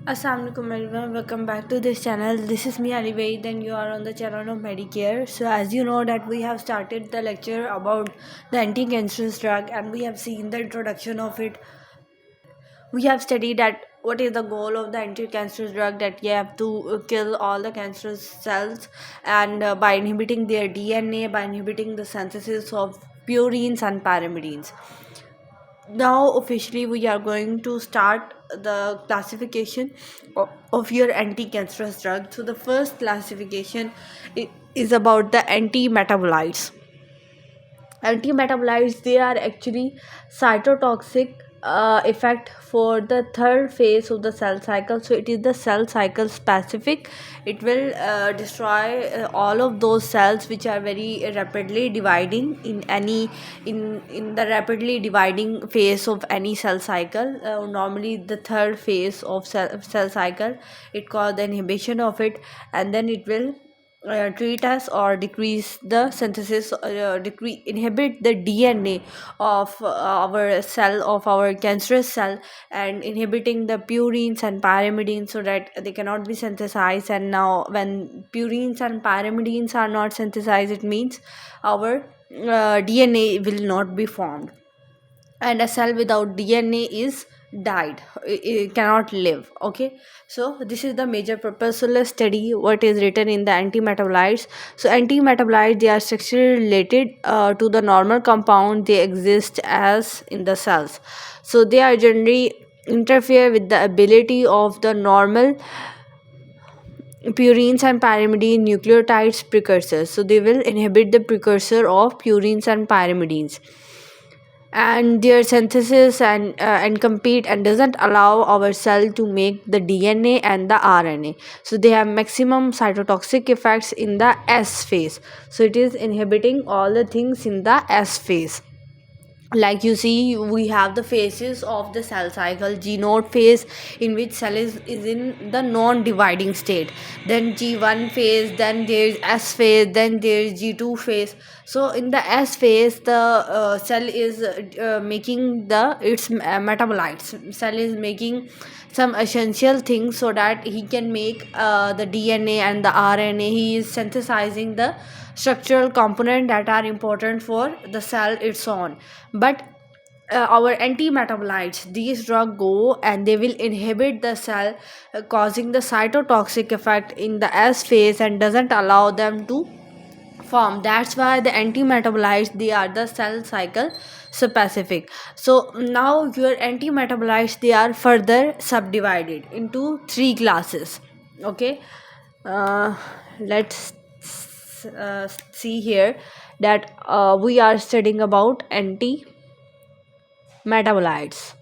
Assalamualaikum everyone, welcome back to this channel. This is me Ali Vaid and you are on the channel of Medicare. So as you know that we have started the lecture about the anti-cancerous drug and we have seen the introduction of it. We have studied that what is the goal of the anti-cancerous drug, that you have to kill all the cancerous cells and by inhibiting their DNA, by inhibiting the synthesis of purines and pyrimidines. Now officially we are going to start the classification of your anti-cancerous drug. So the first classification is about the anti-metabolites. Anti-metabolites, they are actually cytotoxic effect for the third phase of the cell cycle. So it is the cell cycle specific. It will destroy all of those cells which are very rapidly dividing in the rapidly dividing phase of any cell cycle. Normally the third phase of cell cycle, it called the inhibition of it, and then it will treat us or decrease the synthesis, inhibit the DNA of our cell, of our cancerous cell, and inhibiting the purines and pyrimidines so that they cannot be synthesized. And now when purines and pyrimidines are not synthesized, it means our DNA will not be formed, and a cell without DNA is died. It cannot live. Okay, so this is the major purpose. So let's study what is written in the antimetabolites. So antimetabolites, they are structurally related to the normal compound they exist as in the cells. So they are generally interfere with the ability of the normal purines and pyrimidine nucleotides precursors. So they will inhibit the precursor of purines and pyrimidines and their synthesis and compete, and doesn't allow our cell to make the DNA and the RNA. So they have maximum cytotoxic effects in the S phase. So it is inhibiting all the things in the S phase. Like you see, we have the phases of the cell cycle: G node phase, in which cell is in the non-dividing state, then G1 phase, then there's S phase, then there's G2 phase. So in the S phase, the cell is making the its metabolites. Cell is making some essential things so that he can make the DNA and the RNA. He is synthesizing the structural component that are important for the cell its own. But our anti-metabolites, these drugs go and they will inhibit the cell, causing the cytotoxic effect in the S phase and doesn't allow them to form. That's why the anti-metabolites, they are the cell cycle specific. So now your anti-metabolites, they are further subdivided into three classes. Okay, uh, let's see here that we are studying about anti metabolites.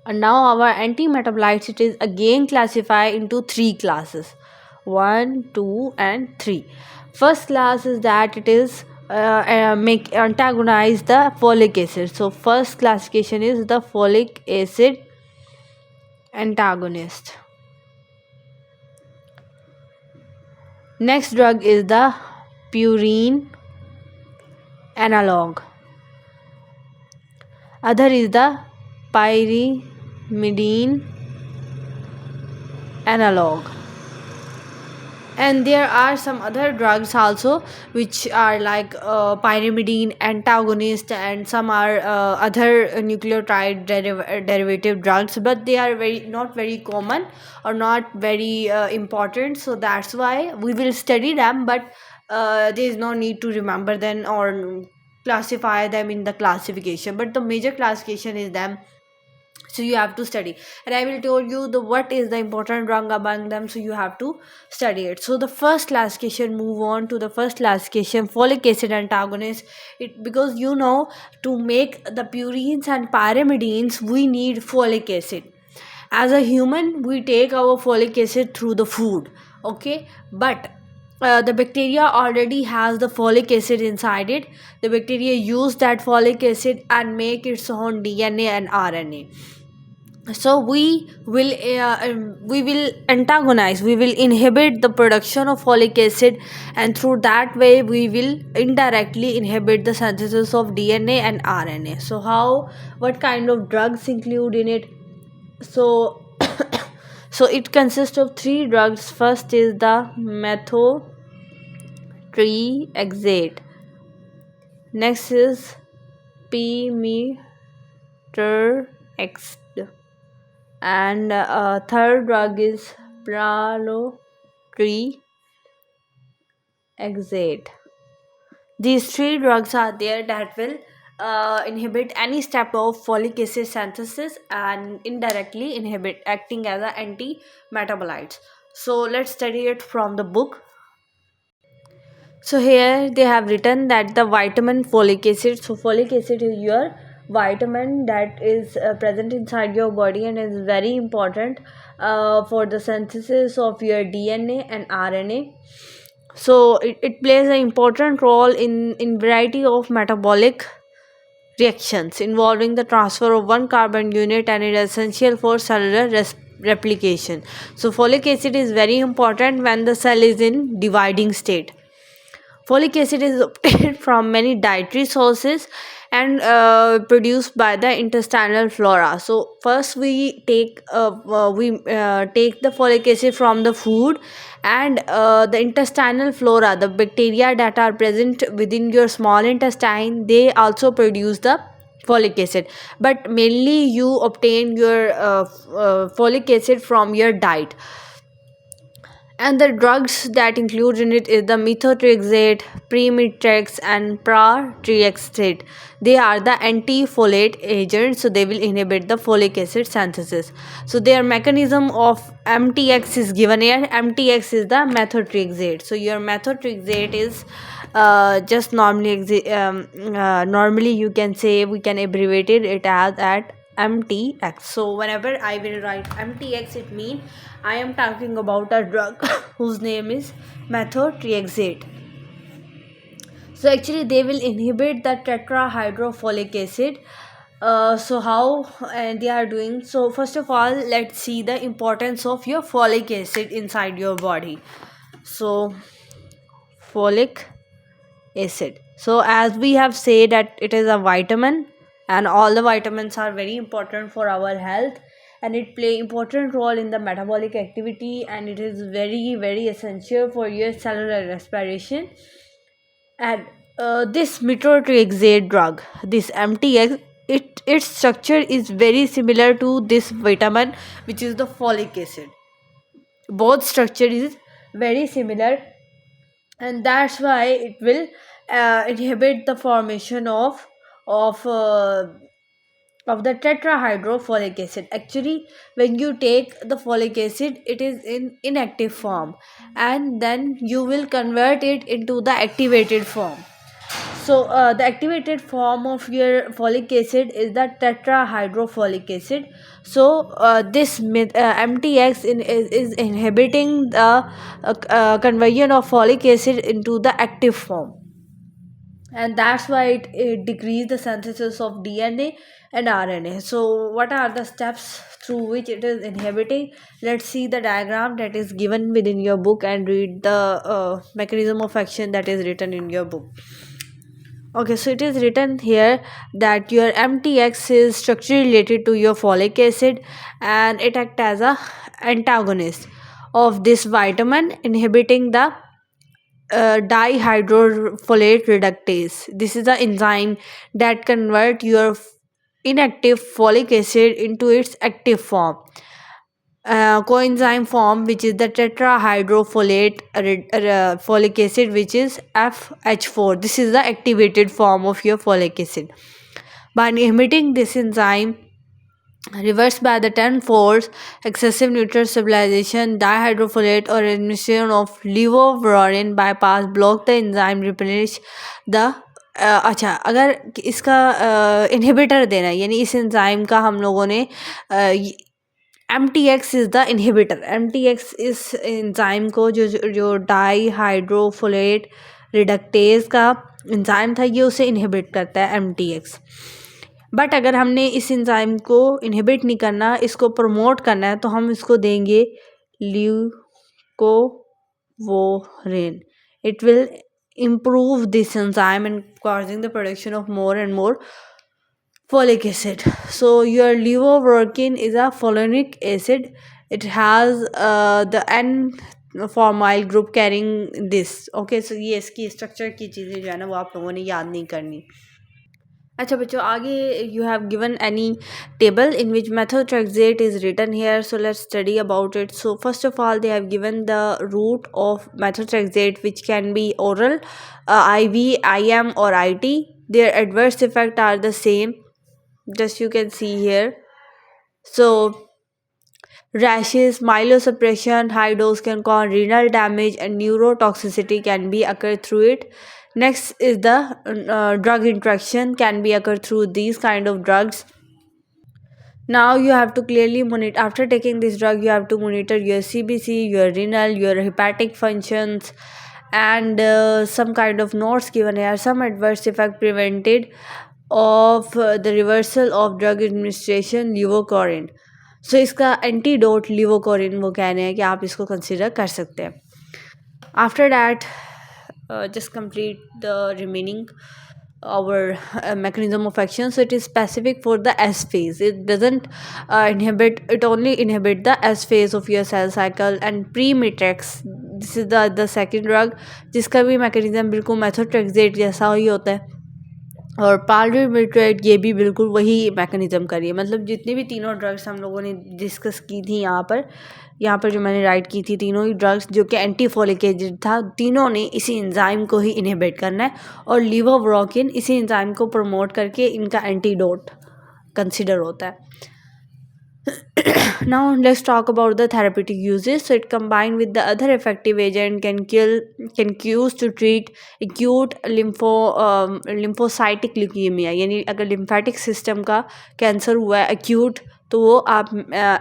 And now our anti-metabolites, it is again classified into three classes: 1, 2 and 3. First class is that it is make antagonize the folic acid. So first classification is the folic acid antagonist. Next drug is the purine analog. Other is the pyrimidine analog. And there are some other drugs also which are like pyrimidine antagonist, and some are other nucleotide derivative drugs, but they are very not very common or not very important. So that's why we will study them, but there is no need to remember them or classify them in the classification, but the major classification is them. So you have to study, and I will tell you the what is the important drug among them, so you have to study it. So the first classification, move on to the first classification, folic acid antagonist. It, because you know, to make the purines and pyrimidines we need folic acid. As a human we take our folic acid through the food. Okay, but the bacteria already has the folic acid inside it. The bacteria use that folic acid and make its own DNA and RNA. So we will antagonize, we will inhibit the production of folic acid, and through that way we will indirectly inhibit the synthesis of DNA and RNA. So how, what kind of drugs include in it? So So it consists of three drugs. First is the methotrexate. Next is pemetrexed, and third drug is pralotrexate. These three drugs are there that will inhibit any step of folic acid synthesis and indirectly inhibit, acting as an anti-metabolites. So let's study it from the book. So here they have written that the vitamin folic acid. So folic acid is your vitamin that is present inside your body and is very important for the synthesis of your DNA and RNA. So it plays an important role in variety of metabolic reactions involving the transfer of one carbon unit, and it is essential for cellular replication. So folic acid is very important when the cell is in dividing state. Folic acid is obtained from many dietary sources and produced by the intestinal flora. So first we take the folic acid from the food, and the intestinal flora, the bacteria that are present within your small intestine, they also produce the folic acid. But mainly you obtain your folic acid from your diet, and the drugs that include in it is the methotrexate, pemetrexed, and pralotrexate. They are the anti-folate agents, so they will inhibit the folic acid synthesis. So their mechanism of MTX is given here. MTX is the methotrexate. So your methotrexate is just normally you can say, we can abbreviate it as at MTX. So whenever I will write MTX, it means I am talking about a drug whose name is methotrexate. So actually they will inhibit the tetrahydrofolic acid. So how they are doing? So first of all, let's see the importance of your folic acid inside your body. So folic acid, so as we have said that it is a vitamin, and all the vitamins are very important for our health, and it play important role in the metabolic activity, and it is very very essential for your cellular respiration. And this methotrexate drug, this MTX, its structure is very similar to this vitamin, which is the folic acid. Both structure is very similar, and that's why it will inhibit the formation of uh, of the tetrahydrofolic acid. Actually, when you take the folic acid, it is in inactive form, and then you will convert it into the activated form. So the activated form of your folic acid is the tetrahydrofolic acid. So MTX is inhibiting the conversion of folic acid into the active form, and that's why it decrease the synthesis of DNA and RNA. So what are the steps through which it is inhibiting? Let's see the diagram that is given within your book and read the mechanism of action that is written in your book. Okay, so it is written here that your MTX is structurally related to your folic acid, and it acts as a antagonist of this vitamin, inhibiting the dihydrofolate reductase. This is the enzyme that convert your inactive folic acid into its active form. Coenzyme form, which is the tetrahydrofolate folic acid, which is FH4. This is the activated form of your folic acid. By inhibiting this enzyme, reversed by the tenfold excessive nutrient stabilization, dihydrofolate or administration of levovarin bypass block the enzyme replenish the अच्छा, अगर इसका inhibitor देना है, यानी इस enzyme का हम लोगों ने MTX is the inhibitor. MTX इस एंजाइम को जो डाई हाइड्रोफोलेट रिडक्टेज का एंजाइम था, ये उसे इनहिबिट करता है MTX. बट अगर हमने इस एंजाइम को इनहिबिट नहीं करना, इसको प्रमोट करना है, तो हम इसको देंगे leucovorin. It will improve this enzyme and causing the production of more and more folic acid. So your levoworkin is a folinic acid it has the n formyl group carrying this. Okay, so ये इसकी structure की चीज़ें जो है ना वो आप लोगों ने याद नहीं करनी. अच्छा बच्चों, आगे you have given any table in which methotrexate is written here, so let's study about it. So first of all, they have given the route of methotrexate, which can be oral, IV, IM or IT. Their adverse effect are the same, just you can see here. So rashes, myelosuppression, high dose can cause renal damage, and neurotoxicity can be occurred through it. Next is the drug interaction can be occurred through these kind of drugs. Now you have to clearly monitor, after taking this drug you have to monitor your CBC, your renal, your hepatic functions, and some kind of notes given here. Some adverse effect prevented of the reversal of drug administration, leucovorin. सो इसका antidote लिवोकोरिन वो कह रहे हैं कि आप इसको consider कर सकते हैं. After that just complete the remaining our mechanism of action. So it is specific for the S phase. It doesn't inhibit, it only inhibit the S phase of your cell cycle. And premitrex, this is the second drug जिसका भी mechanism बिल्कुल methotrexate जैसा ही होता है. और पालमिट्रेट ये भी बिल्कुल वही मैकेनिज़्म करी है. मतलब जितनी भी तीनों ड्रग्स हम लोगों ने डिस्कस की थी यहाँ पर जो मैंने राइट की थी, तीनों ही ड्रग्स जो कि एंटीफोलिक एसिड था, तीनों ने इसी एंजाइम को ही इनहिबिट करना है. और लीवोब्रोकिन इसी एंजाइम को प्रमोट करके इनका एंटीडोट कंसिडर होता है. Now let's talk about the therapeutic uses. So it combined with the other effective agent can use to treat acute lymphocytic leukemia. यानी अगर lymphatic system का कैंसर हुआ है acute, तो वो आप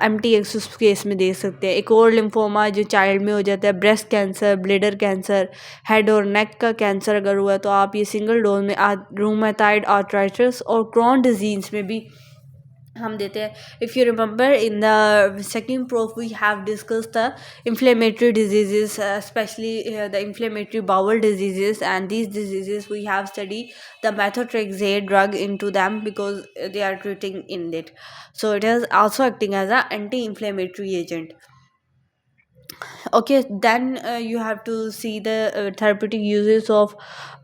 MTX उस केस में दे सकते हैं. एक और लिम्फोमा जो चाइल्ड में हो जाता है, breast cancer, bladder cancer, head और नेक का कैंसर अगर हुआ है तो आप ये सिंगल डोज में रूमेटाइड आर्थराइटिस और क्रॉन डिजीज़ में भी हम देते हैं. If you remember in the second proof we have discuss the inflammatory diseases, especially the inflammatory bowel diseases, and these diseases we have studied the methotrexate drug into them because they are treating in it. So it is also acting as an anti-inflammatory agent. Okay, then you have to see the therapeutic uses of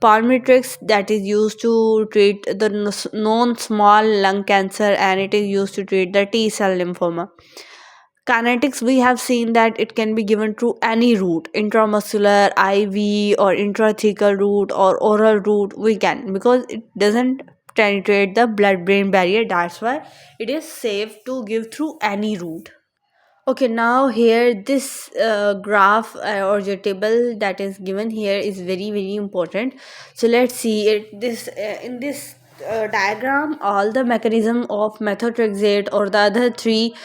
palmitrix, that is used to treat the non-small lung cancer, and it is used to treat the T cell lymphoma. Kinetics, we have seen that it can be given through any route, intramuscular, IV or intrathecal route or oral route. We can, because it doesn't penetrate the blood brain barrier, that's why it is safe to give through any route. Okay, now here this graph or your table that is given here is very important. So let's see it. This in this diagram, all the mechanism of methotrexate or the other three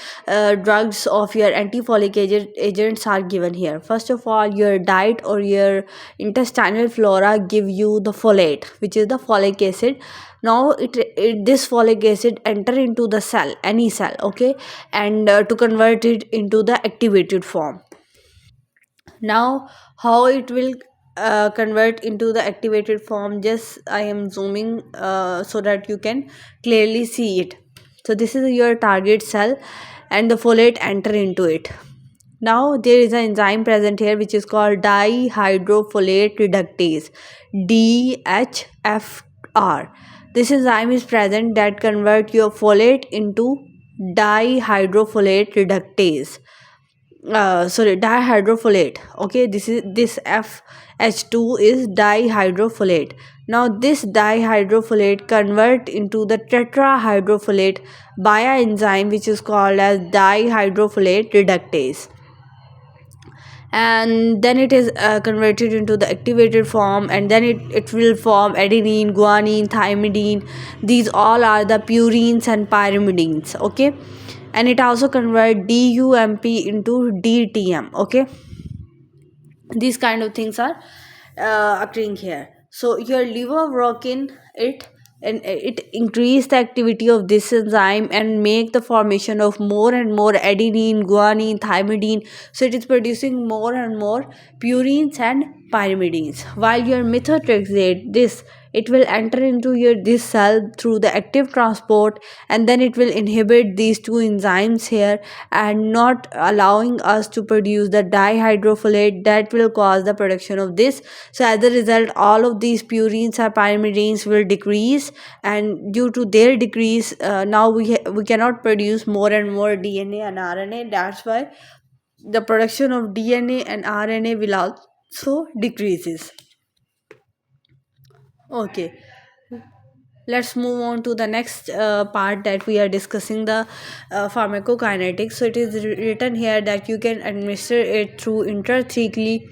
drugs of your antifolic agents are given here. First of all, your diet or your intestinal flora give you the folate, which is the folic acid. Now this folic acid enter into the cell, any cell, okay, and to convert it into the activated form. Now how it will convert into the activated form, just I am zooming so that you can clearly see it. So this is your target cell and the folate enter into it. Now there is an enzyme present here which is called dihydrofolate reductase, DHFR. This enzyme is present that convert your folate into dihydrofolate reductase. Sorry, dihydrofolate. Okay, this FH2 is dihydrofolate. Now this dihydrofolate convert into the tetrahydrofolate by an enzyme which is called as dihydrofolate reductase, and then it is converted into the activated form, and then it will form adenine, guanine, thymidine. These all are the purines and pyrimidines. Okay, and it also convert DUMP into DTM. Okay, these kind of things are occurring here. So your liver working it, and it increase the activity of this enzyme and make the formation of more and more adenine, guanine, thymidine. So it is producing more and more purines and pyrimidines. While your methotrexate, this it will enter into your this cell through the active transport, and then it will inhibit these two enzymes here and not allowing us to produce the dihydrofolate that will cause the production of this. So as a result, all of these purines or pyrimidines will decrease, and due to their decrease, now we cannot produce more and more DNA and RNA. That's why the production of DNA and RNA will also decreases. Okay, let's move on to the next part that we are discussing, the pharmacokinetics. So it is written here that you can administer it through intrathecally,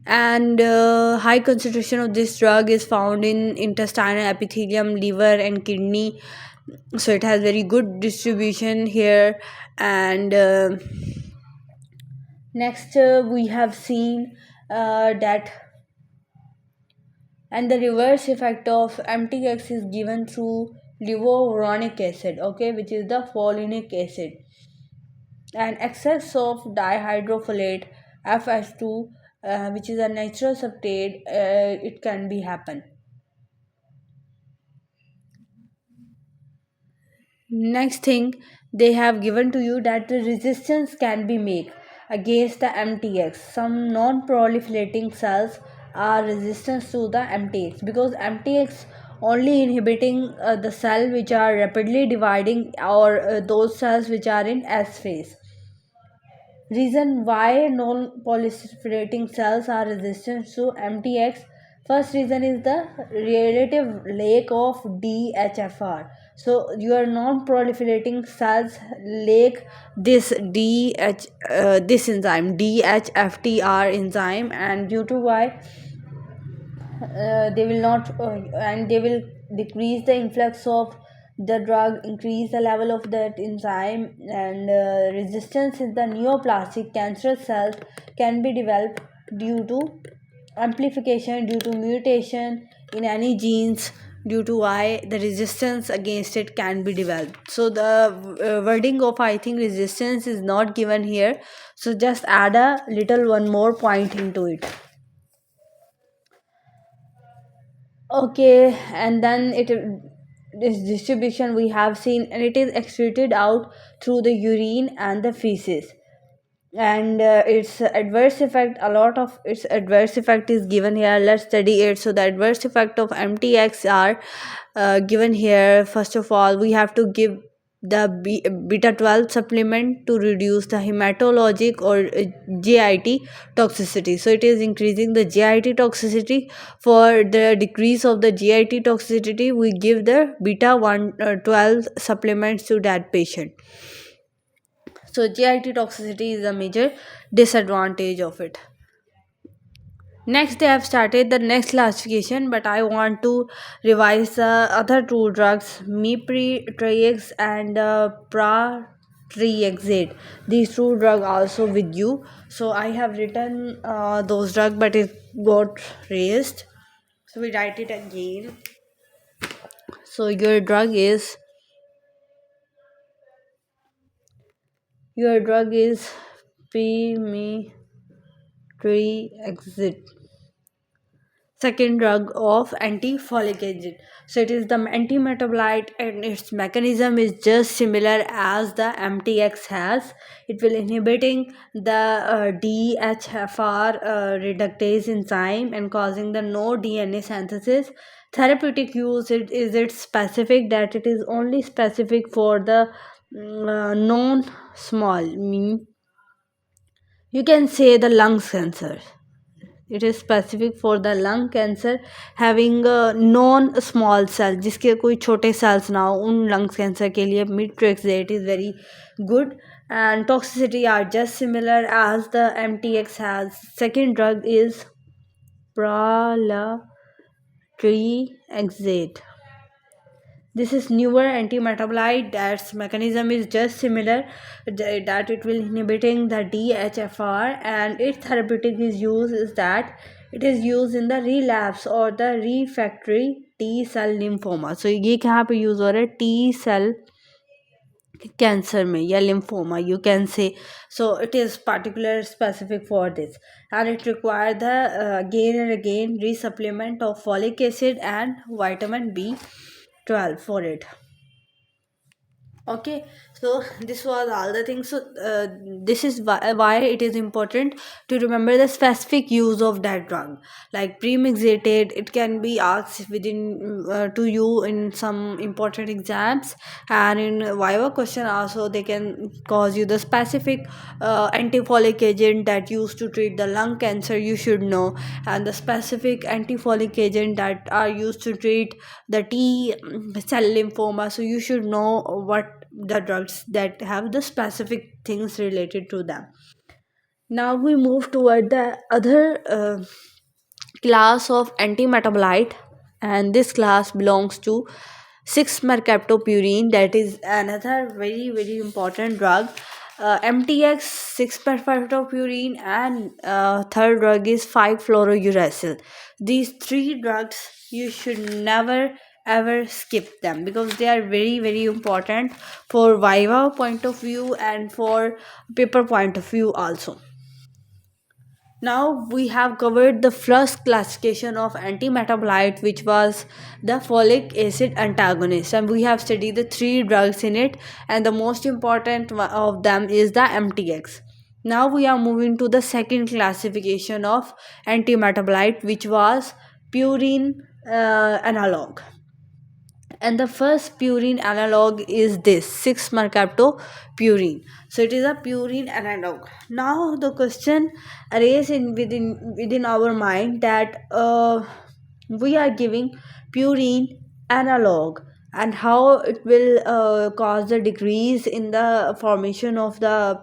and high concentration of this drug is found in intestinal epithelium, liver and kidney. So it has very good distribution here. And next we have seen that, and the reverse effect of mtx is given through levouronic acid, okay, which is the folinic acid, and excess of dihydrofolate, FH2, which is a natural substrate, it can be happen. Next thing, they have given to you that the resistance can be made against the mtx. Some non-proliferating cells are resistant to the mtx because mtx only inhibiting the cell which are rapidly dividing, or those cells which are in S phase. Reason why non-proliferating cells are resistant to mtx: first reason is the relative lack of dhfr. So your non-proliferating cells lack this this enzyme, dhftr enzyme, and due to why they will not and they will decrease the influx of the drug, increase the level of that enzyme, and resistance in the neoplastic cancerous cells can be developed due to amplification, due to mutation in any genes, due to why the resistance against it can be developed. So the wording of, I think, resistance is not given here, so just add a little one more point into it. Okay, and then it, this distribution we have seen, and it is excreted out through the urine and the feces. And its adverse effect, a lot of its adverse effect is given here. Let's study it. So the adverse effect of mtx are given here. First of all, we have to give the beta 12 supplement to reduce the hematologic or GIT toxicity. So it is increasing the GIT toxicity. For the decrease of the GIT toxicity, we give the beta 12 supplements to that patient. So GIT toxicity is a major disadvantage of it. Next, they have started the next classification, but I want to revise the other two drugs, Meprix and Pratriexate. These two drugs also with you. So I have written those drugs, but it got raised. So we write it again. So your drug is Meprix, second drug of anti-folic acid. So it is the anti-metabolite, and its mechanism is just similar as the mtx has. It will inhibiting the dhfr reductase enzyme and causing the no DNA synthesis. Therapeutic use, it is it specific, that it is only specific for the non small, mean you can say the lung cancer. It is specific for the lung cancer having non small cells, जिसके कोई छोटे cells ना हो, उन lung cancer के लिए methotrexate is very good, and toxicity are just similar as the mtx has. Second drug is pralatrexate. This is newer anti-metabolite that's mechanism is just similar, that it will inhibiting the DHFR, and its therapeutic is used is that it is used in the relapse or the refractory T cell lymphoma. So ये कहाँ पे use हो रहा है? T cell cancer में या lymphoma you can say. So it is particular specific for this, and it require the again and again resupplement of folic acid and vitamin B12 for it. Okay, so this was all the things. So this is why it is important to remember the specific use of that drug. Like premeditated, it can be asked within to you in some important exams, and in viva question also they can cause you the specific antifolic agent that used to treat the lung cancer, you should know, and the specific antifolic agent that are used to treat the T cell lymphoma, so you should know what the drugs that have the specific things related to them. Now we move toward the other class of antimetabolite, and this class belongs to 6-mercaptopurine, that is another very very important drug. MTX 6-mercaptopurine, and third drug is 5-fluorouracil. These three drugs you should never ever skip them, because they are very very important for viva point of view and for paper point of view also. Now we have covered the first classification of antimetabolite, which was the folic acid antagonist, and we have studied the three drugs in it, and the most important one of them is the MTX. Now we are moving to the second classification of antimetabolite, which was purine analog, and the first purine analog is this 6-mercaptopurine. So it is a purine analog. Now the question arises in within our mind that we are giving purine analog, and how it will cause the decrease in the formation of the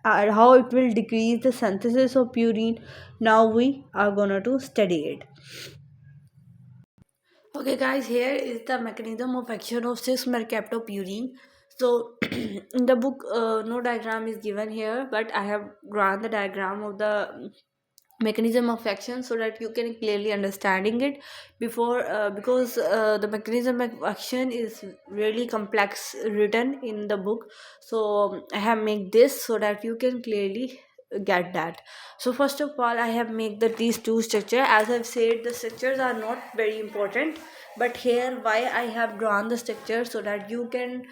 how it will decrease the synthesis of purine. Now we are gonna to study it. Okay, guys, here is the mechanism of action of 6-mercaptopurine. So, in the book, no diagram is given here, but I have drawn the diagram of the mechanism of action so that you can clearly understanding it before, because the mechanism of action is really complex written in the book. So I have made this so that you can clearly get that. So first of all, I have made the these two structure. As I've said, the structures are not very important, but here why I have drawn the structure so that you can,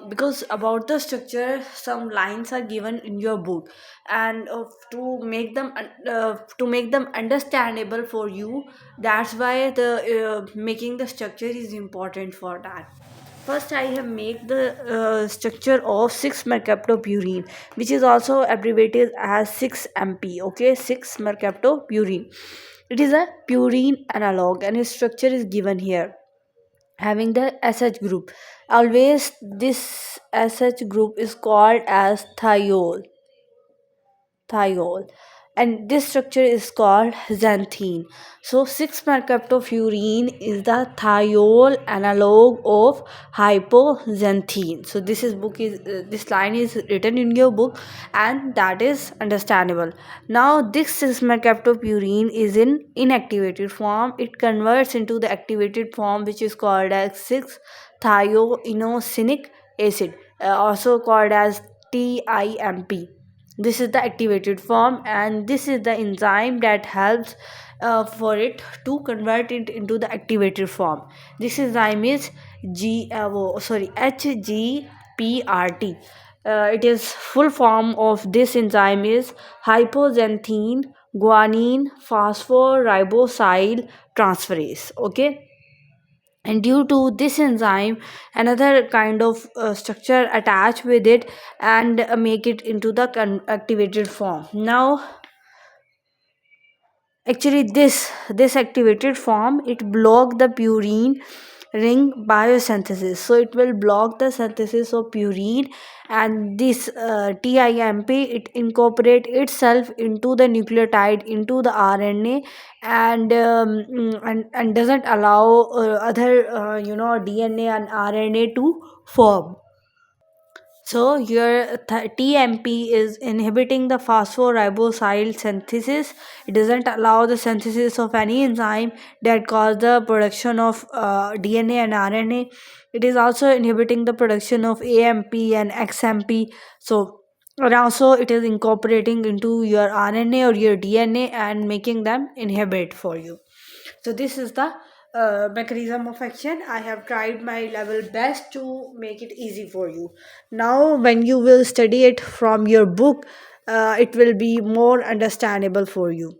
because about the structure some lines are given in your book, and to make them understandable for you, that's why the making the structure is important for that. First, I have made the structure of 6-mercaptopurine, which is also abbreviated as 6-MP. Okay, 6-mercaptopurine. It is a purine analog, and its structure is given here, having the SH group. Always, this SH group is called as thiol, and this structure is called xanthine. So 6-mercaptopurine is the thiol analog of hypoxanthine. So this line is written in your book, and that is understandable. Now this 6-mercaptopurine is in inactivated form. It converts into the activated form, which is called as 6 thioinosinic acid, also called as TIMP. This is the activated form, and this is the enzyme that helps for it to convert it into the activated form. This enzyme is HGPRT. It is full form of this enzyme is hypoxanthine guanine phosphoriboside transferase. Okay, and due to this enzyme another kind of structure attach with it and make it into the activated form. Now actually this activated form it block the purine ring biosynthesis, so it will block the synthesis of purine, and this TIMP it incorporate itself into the nucleotide, into the RNA, and doesn't allow other DNA and RNA to form. So your TMP is inhibiting the phosphoriboside synthesis. It doesn't allow the synthesis of any enzyme that cause the production of DNA and RNA. It is also inhibiting the production of AMP and XMP. So and also it is incorporating into your RNA or your DNA and making them inhibit for you. So this is the mechanism of action. I have tried my level best to make it easy for you. Now when you will study it from your book, it will be more understandable for you.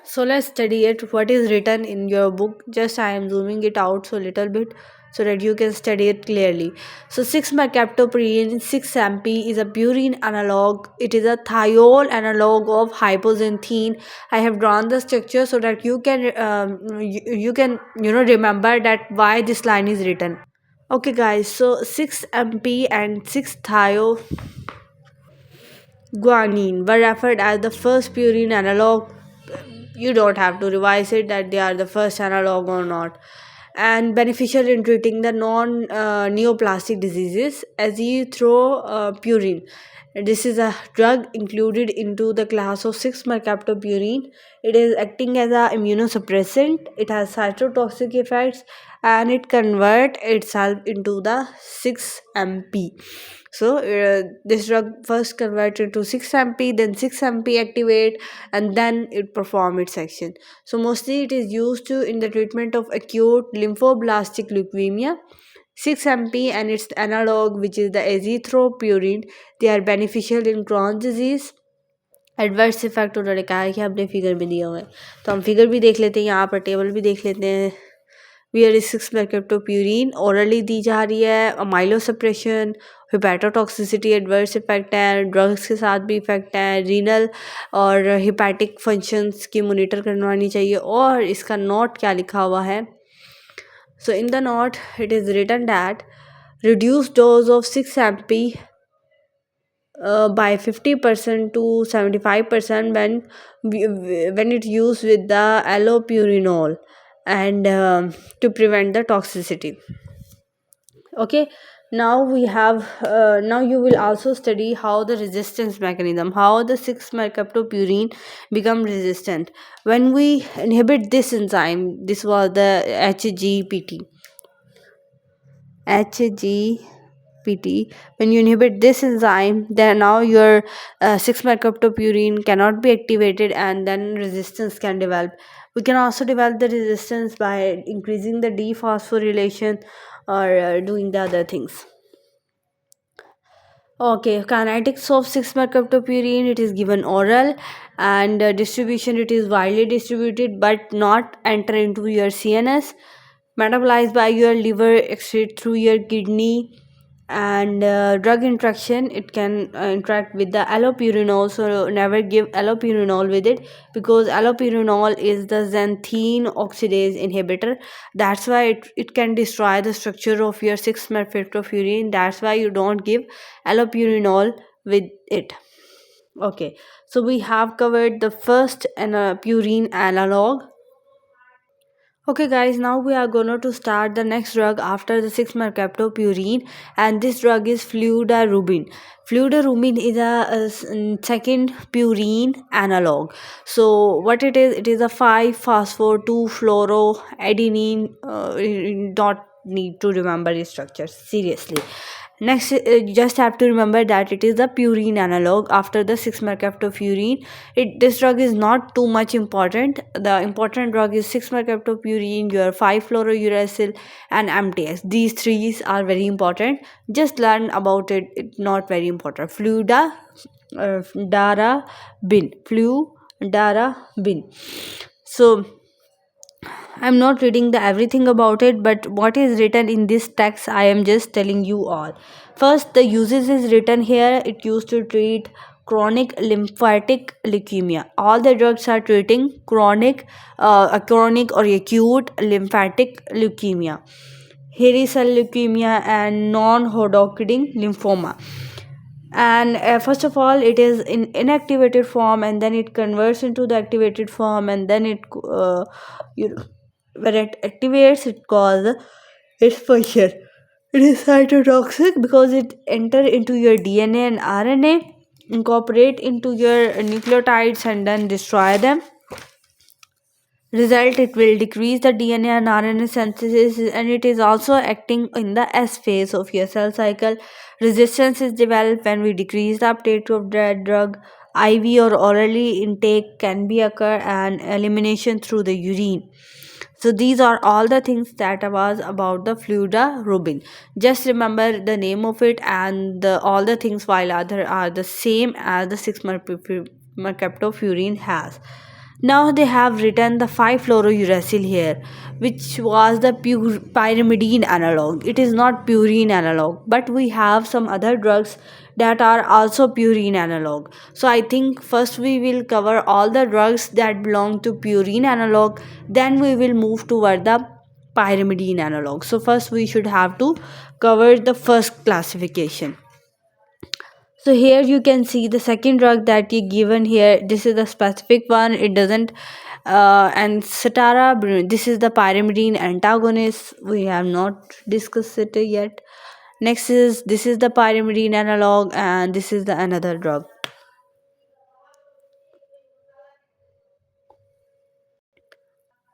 So let's study it. What is written in your book? Just I am zooming it out so little bit so that you can study it clearly. So 6-mercaptopurine 6-MP is a purine analog. It is a thiol analog of hypoxanthine. I have drawn the structure so that you can remember that why this line is written. Okay guys, so 6-MP and 6-thio guanine were referred as the first purine analog. You don't have to revise it that they are the first analog or not. And beneficial in treating the non neoplastic diseases. Azithromycin, this is a drug included into the class of 6-mercaptopurine. It is acting as a immunosuppressant. It has cytotoxic effects and it convert itself into the 6-MP. So this drug first converted to 6-MP, then 6-MP activate, and then it perform its action. So mostly it is used to in the treatment of acute lymphoblastic leukemia. 6-MP and its analog, which is the azithromycin, they are beneficial in Crohn's disease. Adverse effect उन्होंने कहा है कि हमने figure भी दिया हुआ है, तो हम फिगर भी देख लेते हैं, यहाँ पर टेबल भी देख लेते हैं. Where is 6-mercaptopurine orally दी जा रही है. माइलोसप्रेशन, हिपैटोटॉक्सिसिटी एडवर्स इफेक्ट है, ड्रग्स के साथ भी इफेक्ट है, रीनल और हिपैटिक फंक्शंस की मोनिटर करवानी चाहिए. और इसका नोट क्या लिखा हुआ है. So in the note it is written that reduce dose of 6-MP by 50% to 75% when it used with the allopurinol and to prevent the toxicity. Okay, now we have now you will also study how the resistance mechanism, how the 6-mercaptopurine become resistant when we inhibit this enzyme. This was the HGPT. When you inhibit this enzyme, then now your 6-mercaptopurine cannot be activated and then resistance can develop. We can also develop the resistance by increasing the dephosphorylation or doing the other things. Okay, kinetics of 6-mercaptopurine, it is given oral, and distribution, it is widely distributed but not enter into your CNS, metabolized by your liver, excrete through your kidney. And drug interaction, it can interact with the allopurinol, so never give allopurinol with it, because allopurinol is the xanthine oxidase inhibitor. That's why it can destroy the structure of your 6-mercaptopurine. That's why you don't give allopurinol with it. Okay, so we have covered the first purine analog. Okay guys, now we are going to start the next drug after the 6-mercaptopurine, and this drug is fludarabine. Fludarabine is second purine analog. So what it is a 5-phosphor 2-fluoroadenine. You don't need to remember the structure seriously. Next, you just have to remember that it is the purine analog after the 6-mercaptopurine. This drug is not too much important. The important drug is 6-mercaptopurine, your 5-fluorouracil, and MTX. These three are very important. Just learn about it. It's not very important. Fludarabine. So I'm not reading the everything about it, but what is written in this text, I am just telling you all. First, the uses is written here. It used to treat chronic lymphatic leukemia. All the drugs are treating chronic or acute lymphatic leukemia, hairy cell leukemia, and non-Hodgkin lymphoma. And first of all, it is in inactivated form, and then it converts into the activated form, and then you know, when it activates, it causes its function. It is cytotoxic because it enter into your DNA and RNA, incorporate into your nucleotides and then destroy them. Result, it will decrease the DNA and RNA synthesis, and it is also acting in the S phase of your cell cycle. Resistance is developed when we decrease the uptake of the drug. IV or orally intake can be occur, and elimination through the urine. So these are all the things that was about the fludarabine. Just remember the name of it, and all the things while other are the same as the 6-mercaptopurine has. Now they have written the 5-fluorouracil here, which was the pyrimidine analog. It is not purine analog, but we have some other drugs that are also purine analog. So I think first we will cover all the drugs that belong to purine analog, then we will move toward the pyrimidine analog. So first we should have to cover the first classification. So here you can see the second drug that you given here. This is the specific one. It doesn't and Satara, this is the pyrimidine antagonist. We have not discussed it yet. Next is this is the pyrimidine analog, and this is the another drug.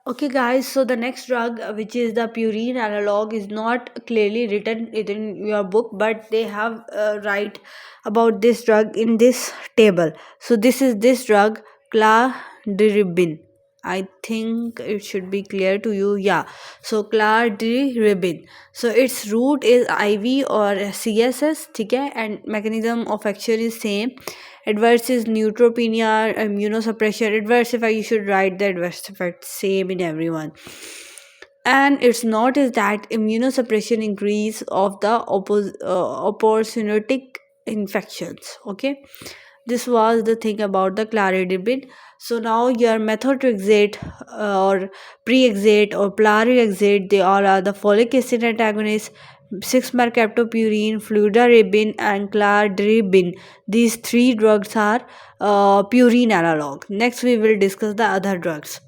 Okay, guys, so the next drug, which is the purine analog, is not clearly written in your book, but they have write about this drug in this table. So this is this drug, cladribine. I think it should be clear to you. Yeah, so cladribine. So its route is IV or CSS, okay, and mechanism of action is same. Adverse is neutropenia, immunosuppression. Adverse effect, you should write the adverse effect same in everyone. And it's not is that immunosuppression increase of the opportunistic infections. Okay, this was the thing about the claridibine. So now your methotrexate or pre-exate or plari-exate, they all are the folic acid antagonists. 6-mercaptopurine, fludarabine, and cladribine. These three drugs are purine analog. Next, we will discuss the other drugs.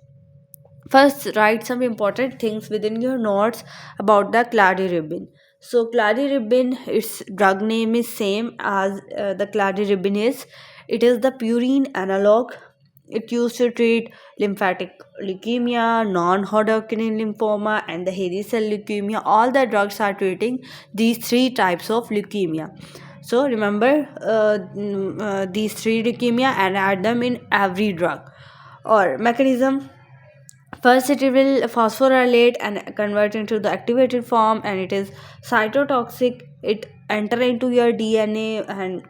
First, write some important things within your notes about the cladribine. So, cladribine, its drug name is same as the cladribine is. It is the purine analog. It used to treat lymphatic leukemia, non-Hodgkin lymphoma, and the hairy cell leukemia. All the drugs are treating these three types of leukemia. So remember these three leukemia and add them in every drug. Or mechanism. First, it will phosphorylate and convert into the activated form, and it is cytotoxic. It enter into your DNA and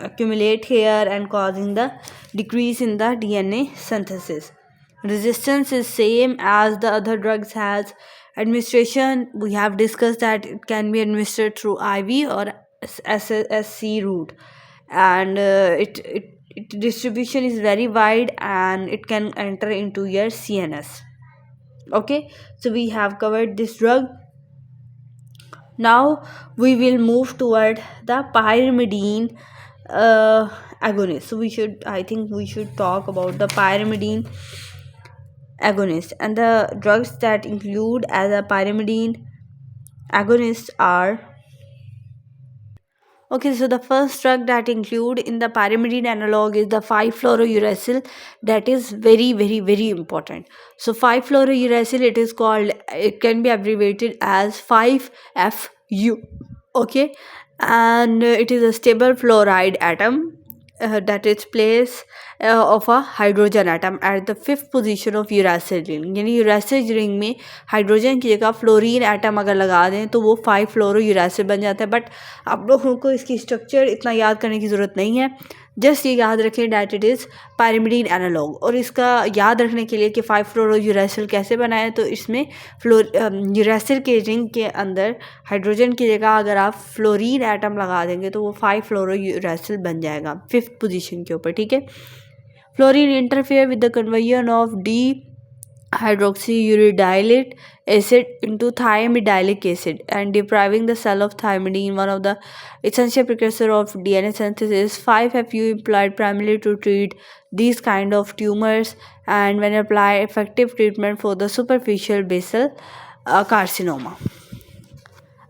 accumulate here and causing the decrease in the DNA synthesis. Resistance is same as the other drugs has. Administration, we have discussed that it can be administered through IV or SSC route, and it distribution is very wide, and it can enter into your CNS. Okay, so we have covered this drug. Now we will move toward the pyrimidine agonist. So I think we should talk about the pyrimidine agonist, and the drugs that include as a pyrimidine agonist are. Okay, so the first drug that include in the pyrimidine analog is the 5-fluorouracil. That is very, very, very important. So 5-fluorouracil, it can be abbreviated as 5FU. Okay, and it is a stable fluoride atom that is place of a hydrogen atom at the fifth position of uracil ring. यानी uracil ring में hydrogen की जगह fluorine atom अगर लगा दें तो वो 5-fluorouracil बन जाता है. बट आप लोगों को इसकी स्ट्रक्चर इतना याद करने की ज़रूरत नहीं है. जस्ट ये याद रखें that it is pyrimidine analogue. और इसका याद रखने के लिए कि 5-fluorouracil कैसे बनाए, तो इसमें यूरासिल के रिंग के अंदर हाइड्रोजन की जगह अगर आप फ्लोरीन एटम लगा देंगे तो वो 5-fluorouracil बन जाएगा फिफ्थ पोजीशन के ऊपर. ठीक है. Fluorine interfere with the conversion of D hydroxyuridylate acid into thiamidylic acid and depriving the cell of thymidine, one of the essential precursor of DNA synthesis. 5-FU employed primarily to treat these kind of tumors, and when applied, effective treatment for the superficial basal carcinoma.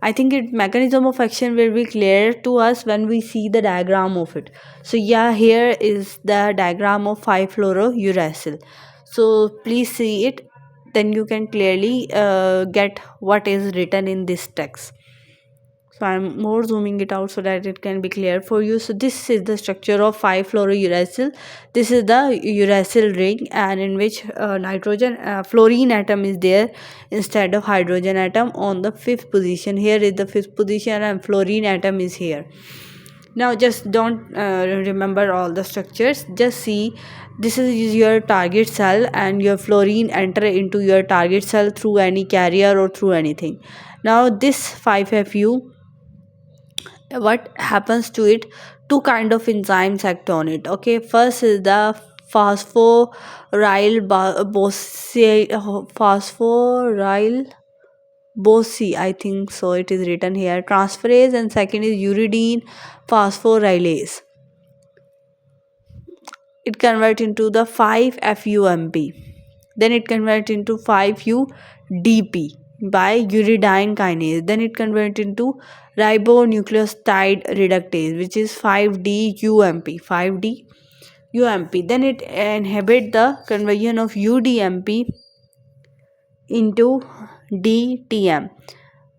I think its mechanism of action will be clear to us when we see the diagram of it. So yeah, here is the diagram of 5-fluorouracil. So please see it, then you can clearly get what is written in this text. So I'm more zooming it out so that it can be clear for you. So this is the structure of 5-fluorouracil. This is the uracil ring, and in which nitrogen fluorine atom is there instead of hydrogen atom on the fifth position. Here is the fifth position and fluorine atom is here. Now just don't remember all the structures, just see this is your target cell, and your fluorine enter into your target cell through any carrier or through anything. Now this 5fu, what happens to it, two kind of enzymes act on it. Okay, first is the phosphoryl phosphoryl bosi, I think so it is written here, transferase, and second is uridine phosphorylase. It converts into the 5-FUMP. Then it converts into 5-UDP by uridine kinase. Then it converts into ribonucleotide reductase, which is 5-DUMP. 5-DUMP. Then it inhibits the conversion of UDMP into DTM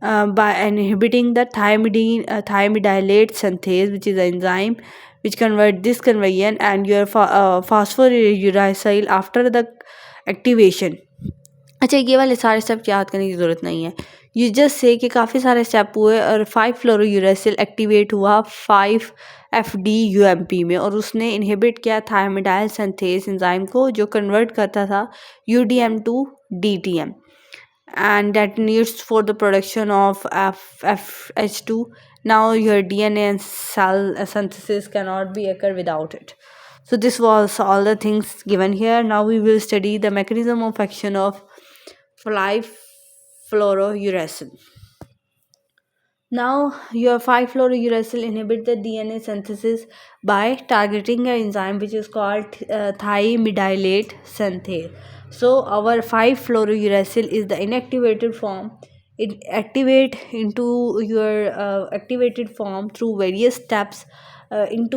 by inhibiting the thymidylate synthase, which is an enzyme which convert this conversion, and your phosphouracil after the activation. अच्छा, ये वाले सारे step याद करने की ज़रूरत नहीं है. यू जस्ट से कि काफ़ी सारे स्टेप हुए और 5-फ्लोरोयूरेसिल एक्टिवेट हुआ 5-FDUMP में, और उसने इनहिबिट किया थायमिडाइल सिंथेस एंजाइम को जो कन्वर्ट करता था UDM to DTM, and that needs for the production of FH2. Now your DNA and cell synthesis cannot be occur without it. So this was all the things given here. Now we will study the mechanism of action of 5-fluorouracil. Now your 5-fluorouracil inhibit the DNA synthesis by targeting an enzyme which is called thymidylate synthase. So our 5-fluorouracil is the inactivated form. It activate into your activated form through various steps and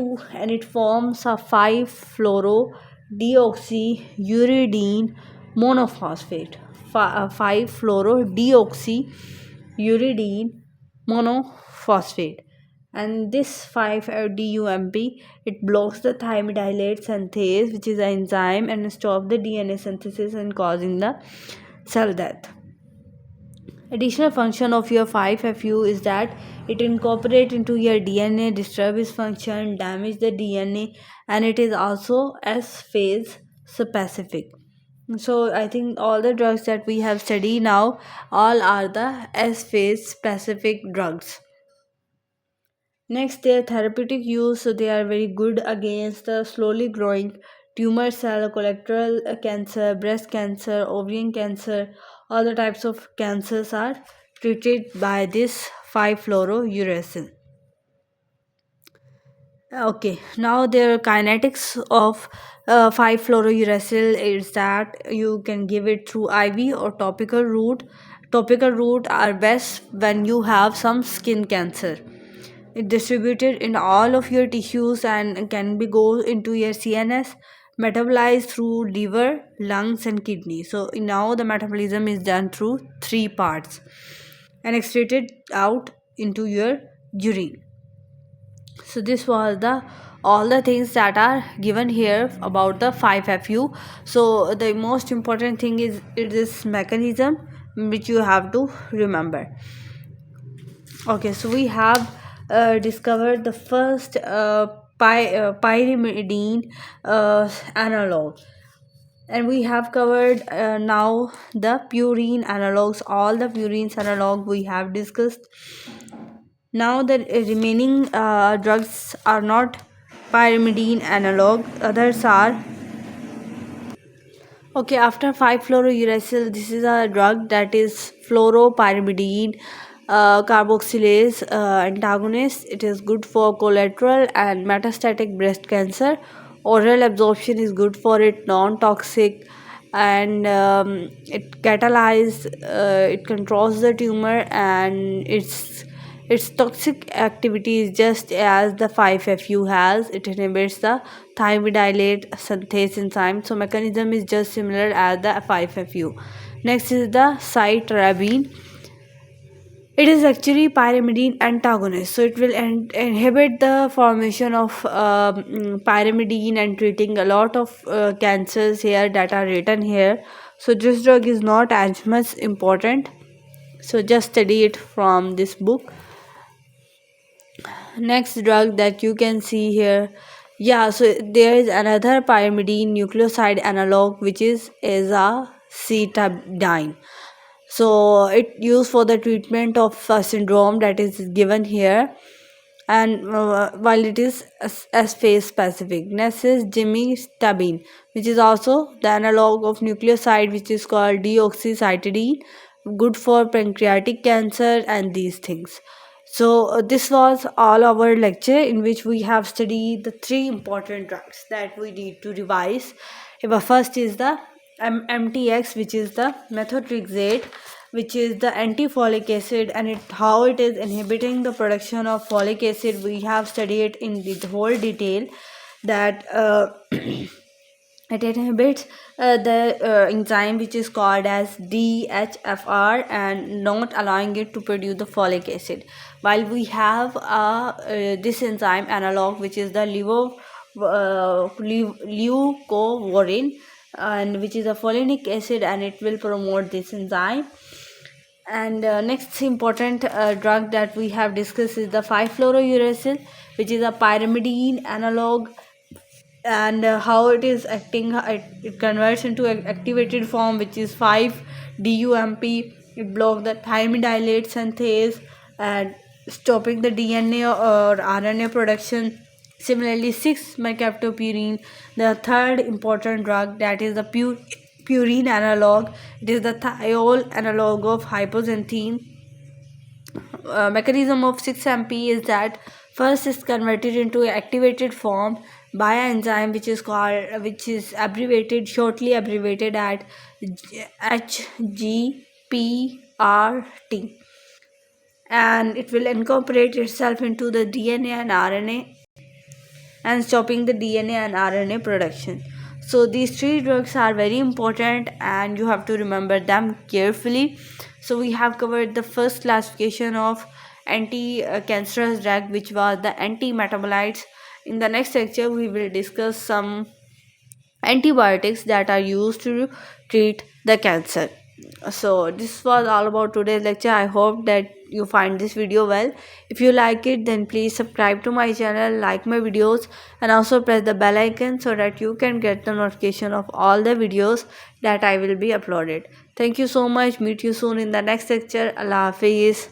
it forms a 5-fluorodeoxyuridine monophosphate. 5-fluorodeoxyuridine monophosphate, and this 5-DUMP, it blocks the thymidylate synthase, which is an enzyme, and stop the DNA synthesis and causing the cell death. Additional function of your 5-FU is that it incorporates into your DNA, disturb its function, damage the DNA, and it is also S phase specific. So I think all the drugs that we have studied now, all are the S phase specific drugs. Next, their therapeutic use, so they are very good against the slowly growing tumor cell, colorectal cancer, breast cancer, ovarian cancer. All the types of cancers are treated by this 5-fluorouracil. Okay, now their kinetics of 5-fluorouracil is that you can give it through IV or topical route. Topical route are best when you have some skin cancer. It distributed in all of your tissues and can be go into your CNS, metabolized through liver, lungs, and kidney. So now the metabolism is done through three parts and excreted out into your urine. So this was the all the things that are given here about the 5-FU. So the most important thing is this mechanism which you have to remember. Okay, so we have discovered the first pyrimidine analog, and we have covered now the purine analogs. All the purines analog we have discussed. Now the remaining drugs are not pyrimidine analog, others are. Okay, after 5-fluorouracil, this is a drug that is fluoropyrimidine carboxylase antagonist. It is good for colorectal and metastatic breast cancer. Oral absorption is good for it, non-toxic, and it catalyzes, it controls the tumor, and its toxic activity is just as the 5FU has. It inhibits the thymidylate synthase enzyme, so mechanism is just similar as the 5FU. Next is the cytarabine. It is actually pyrimidine antagonist, so it will inhibit the formation of pyrimidine and treating a lot of cancers here that are written here. So this drug is not as much important, so just study it from this book. Next drug that you can see here, yeah, so there is another pyrimidine nucleoside analog which is azacitidine. So it used for the treatment of syndrome that is given here, and while it is as phase specific. Next is gemcitabine, which is also the analog of nucleoside which is called deoxycytidine, good for pancreatic cancer and these things. So this was all our lecture in which we have studied the three important drugs that we need to revise. First is the MTX, which is the methotrexate, which is the anti-folic acid, and how it is inhibiting the production of folic acid. We have studied it in the whole detail that it inhibits the enzyme which is called as DHFR and not allowing it to produce the folic acid. While we have this enzyme analog which is the leucovorin, and which is a folinic acid, and it will promote this enzyme. And next important drug that we have discussed is the 5-fluorouracil, which is a pyrimidine analog, and how it is acting. It converts into an activated form which is 5-DUMP. It blocks the thymidylate synthase and stopping the DNA or RNA production. Similarly, 6-mercaptopurine, the third important drug, that is the purine analog. It is the thiol analog of hypoxanthine. Mechanism of 6-MP is that first is converted into activated form by an enzyme which is shortly abbreviated at HGPRT, and it will incorporate itself into the DNA and RNA and stopping the DNA and RNA production. So these three drugs are very important and you have to remember them carefully. So we have covered the first classification of anti-cancerous drug, which was the anti-metabolites. In the next lecture we will discuss some antibiotics that are used to treat the cancer. So this was all about today's lecture. I hope that you find this video well. If you like it, then please subscribe to my channel, like my videos, and also press the bell icon so that you can get the notification of all the videos that I will be uploaded. Thank you so much. Meet you soon in the next lecture. Allah Hafiz.